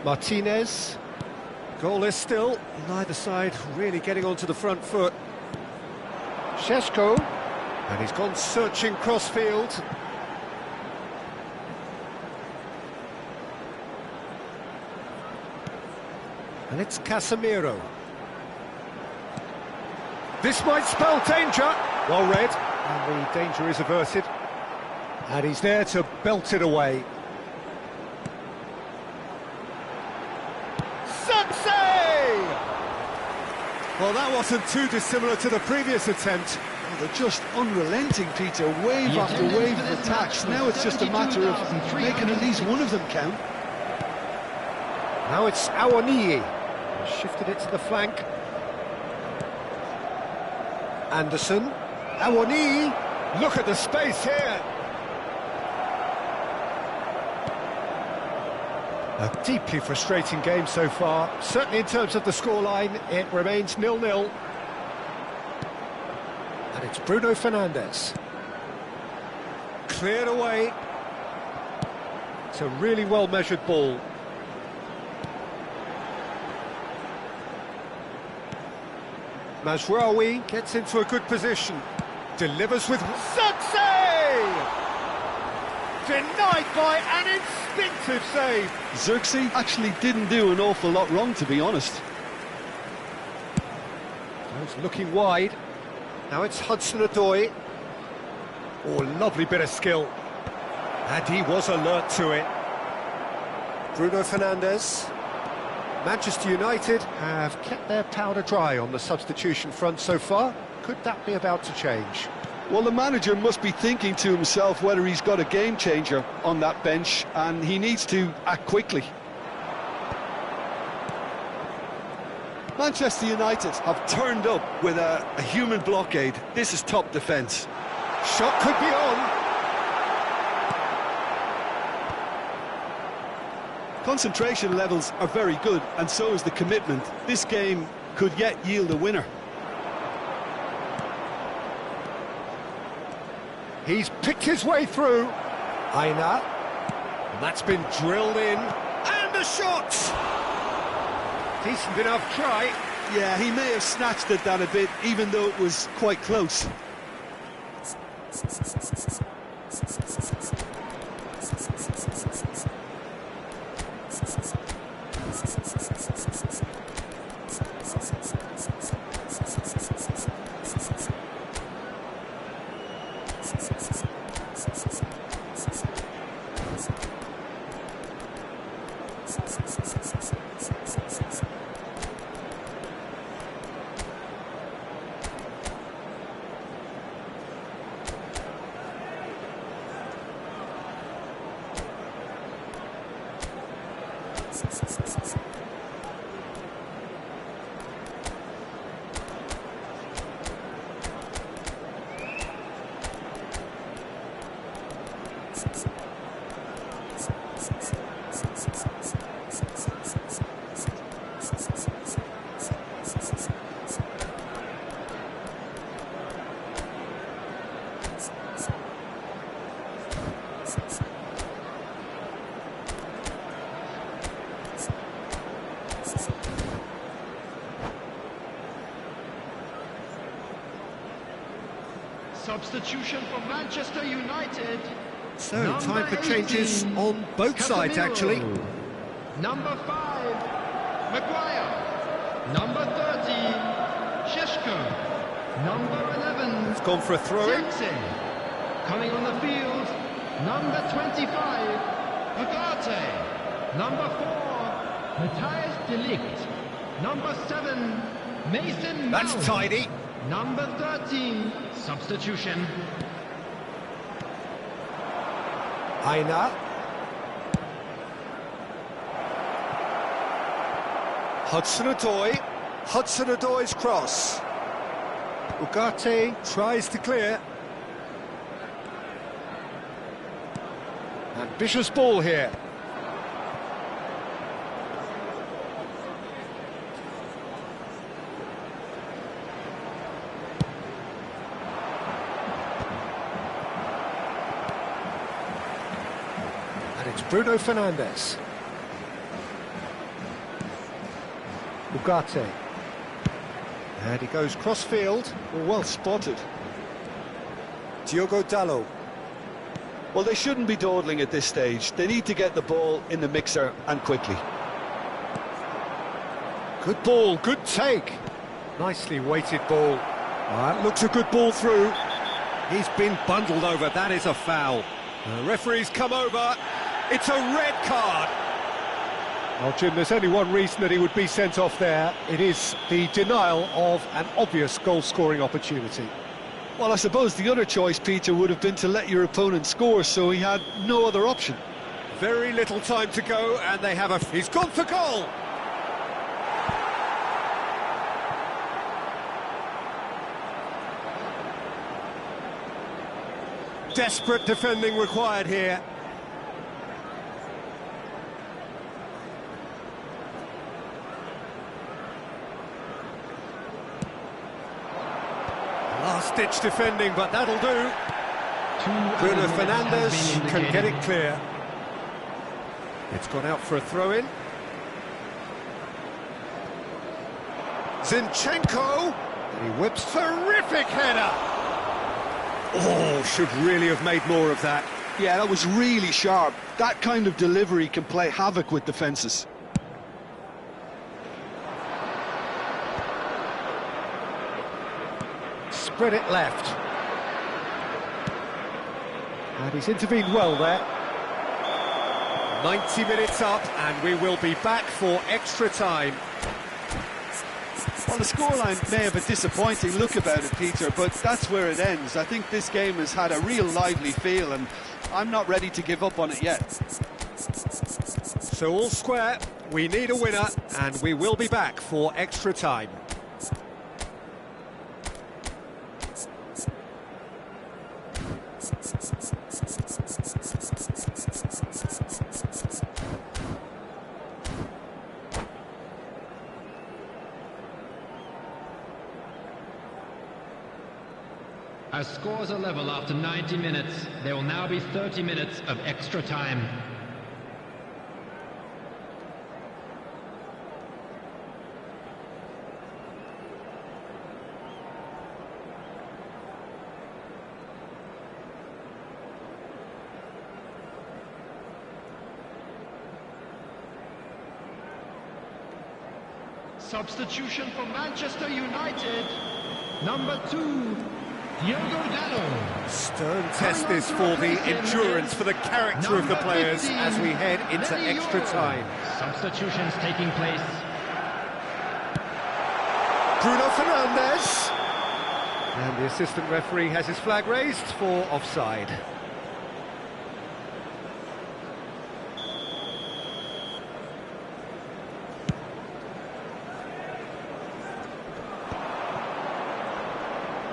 Martinez. Goalless still. Neither side really getting onto the front foot. Šeško. And he's gone searching crossfield. And it's Casemiro. This might spell danger. Well read. And the danger is averted. And he's there to belt it away. Well, that wasn't too dissimilar to the previous attempt. Well, they're just unrelenting, Peter. Wave after wave of attacks. Now it's just a matter of making at least one of them count. Now it's Awoniyi. Shifted it to the flank. Anderson. Awoniyi. Look at the space here. A deeply frustrating game so far. Certainly in terms of the scoreline, it remains 0-0. And it's Bruno Fernandes. Cleared away. It's a really well-measured ball. Mazraoui gets into a good position. Delivers with Zirkzee! Denied by an instinctive save. Zirkzee actually didn't do an awful lot wrong, to be honest. He's looking wide. Now it's Hudson-Odoi. Oh, lovely bit of skill. And he was alert to it. Bruno Fernandes. Manchester United have kept their powder dry on the substitution front so far. Could that be about to change? Well, the manager must be thinking to himself whether he's got a game changer on that bench, and he needs to act quickly. Manchester United have turned up with a human blockade. This is top defence. Shot could be on. Concentration levels are very good, and so is the commitment. This game could yet yield a winner. He's picked his way through. Aina. And that's been drilled in. And the shot! Decent enough try. Yeah, he may have snatched at that a bit, even though it was quite close. Substitution for Manchester United. So, Number time for changes 18, on both sides, actually. Number 5, Maguire. Number 30, Šeško. Number 11, It's gone for a throw-in. Zirkzee. Coming on the field, number 25, Ugarte. Number 4, Matthijs de Ligt. Number 7, Mason That's Mount. tidy. Number 13, substitution. Aina. Hudson-Odoi. Hudson-Odoi's cross. Ugarte tries to clear. Ambitious ball here. Bruno Fernandes. Ugarte. And he goes cross-field. Well spotted. Diogo Dalot. Well, they shouldn't be dawdling at this stage. They need to get the ball in the mixer and quickly. Good ball, good take. Nicely weighted ball. That looks a good ball through. He's been bundled over, that is a foul. The referee's come over, it's a red card. Well, Jim, there's only one reason that he would be sent off there. It is the denial of an obvious goal-scoring opportunity. Well, I suppose the other choice, Peter, would have been to let your opponent score, so he had no other option. Very little time to go, and they have a... He's gone for goal! Desperate defending required here. Last-ditch defending, but that'll do. Bruno Fernandes can get it clear. It's gone out for a throw-in. Zinchenko. He whips, terrific header. Oh, should really have made more of that. Yeah, that was really sharp. That kind of delivery can play havoc with defences. Spread it left. And he's intervened well there. 90 minutes up, and we will be back for extra time. Well, the scoreline may have a disappointing look about it, Peter, but that's where it ends. I think this game has had a real lively feel, and I'm not ready to give up on it yet. So all square, we need a winner, and we will be back for extra time. As scores are level after 90 minutes, there will now be 30 minutes of extra time. Substitution for Manchester United. Number 2. Diogo Dalot. Stern test this for the endurance, for the character of the players as we head into extra time. Substitutions taking place. Bruno Fernandes. And the assistant referee has his flag raised for offside.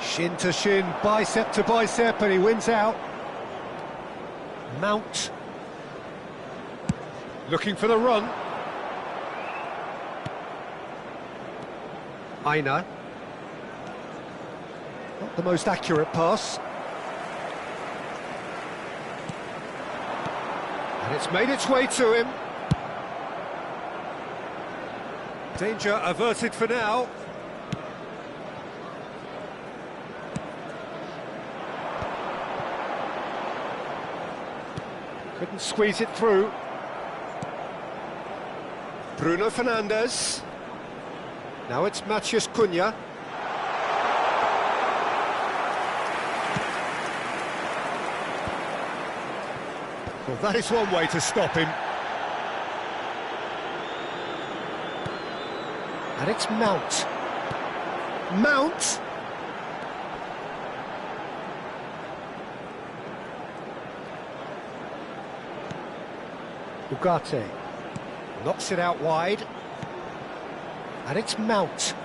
Shin to shin, bicep to bicep, and he wins out. Mount. Looking for the run. Aina. Not the most accurate pass. And it's made its way to him. Danger averted for now. Couldn't squeeze it through. Bruno Fernandes. Now it's Matheus Cunha. Well, that is one way to stop him. And it's Mount. Mount! Ugarte knocks it out wide, and it's Mount.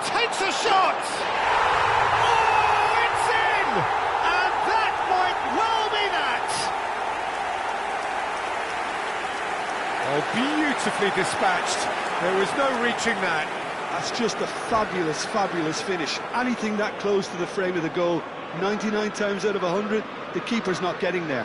Takes a shot! Oh, it's in! And that might well be that! Oh, beautifully dispatched. There was no reaching that. That's just a fabulous, fabulous finish. Anything that close to the frame of the goal, 99 times out of 100, the keeper's not getting there.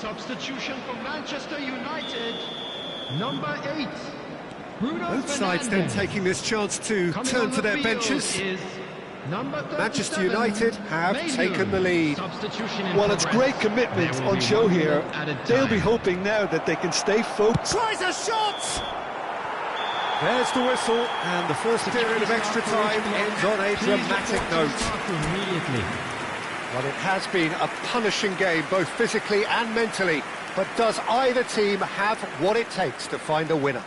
Substitution for Manchester United, number 8, Bruno Both sides then taking this chance to turn to their benches. Manchester United have taken the lead. Well, it's great commitment on show here. They'll be hoping now that they can stay focused. Tries a shot! There's the whistle, and the first period of extra time ends on a dramatic note. Well, it has been a punishing game, both physically and mentally, but does either team have what it takes to find a winner?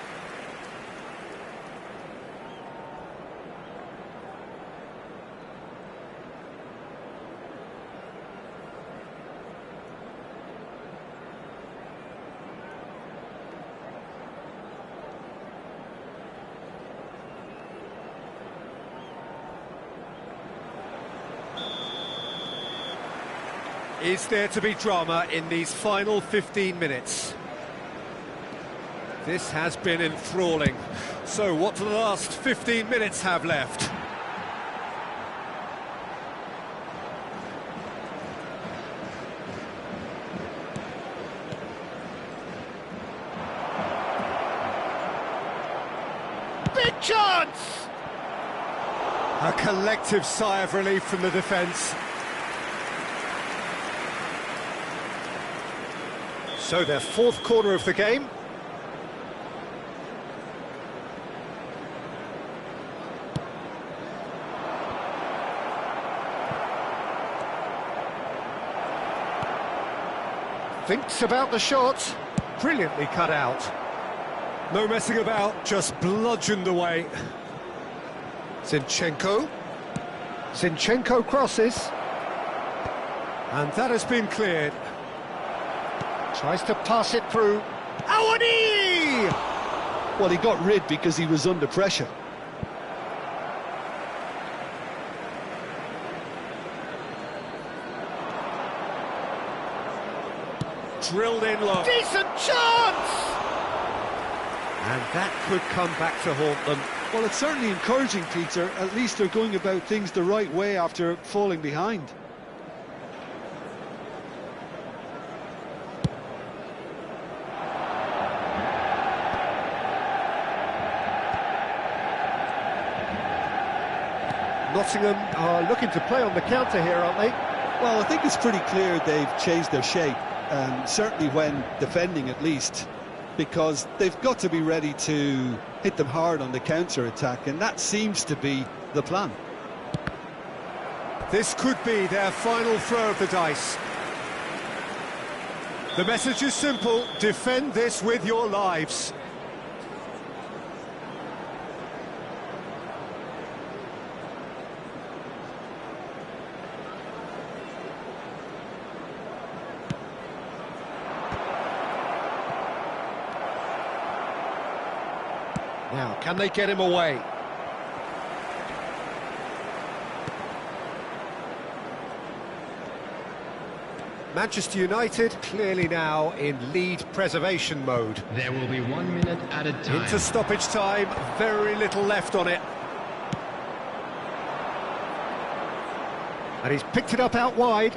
Is there to be drama in these final 15 minutes? This has been enthralling. So what do the last 15 minutes have left? Big chance! A collective sigh of relief from the defence. So their fourth corner of the game. Thinks about the shot. Brilliantly cut out. No messing about, just bludgeoned away. Zinchenko. Zinchenko crosses. And that has been cleared. Tries to pass it through. Awani! Well, he got rid because he was under pressure. Drilled in low. Decent chance! And that could come back to haunt them. Well, it's certainly encouraging, Peter. At least they're going about things the right way after falling behind. Nottingham are looking to play on the counter here, aren't they? Well, I think it's pretty clear they've changed their shape, certainly when defending at least, because they've got to be ready to hit them hard on the counter-attack, and that seems to be the plan. This could be their final throw of the dice. The message is simple: defend this with your lives. Now, can they get him away? Manchester United clearly now in lead preservation mode. There will be 1 minute at a time. Into stoppage time, very little left on it. And he's picked it up out wide.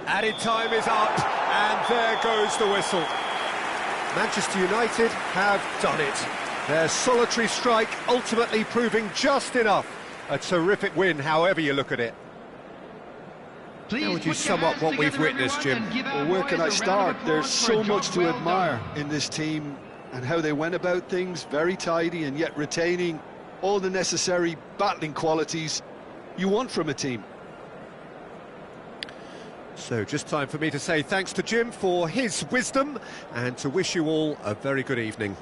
Added time is up, and there goes the whistle. Manchester United have done it. Their solitary strike ultimately proving just enough. A terrific win, however you look at it. How would you sum up what we've witnessed, Jim? Well, where can I start? There's so much to admire in this team and how they went about things, very tidy and yet retaining all the necessary battling qualities you want from a team. So just time for me to say thanks to Jim for his wisdom and to wish you all a very good evening.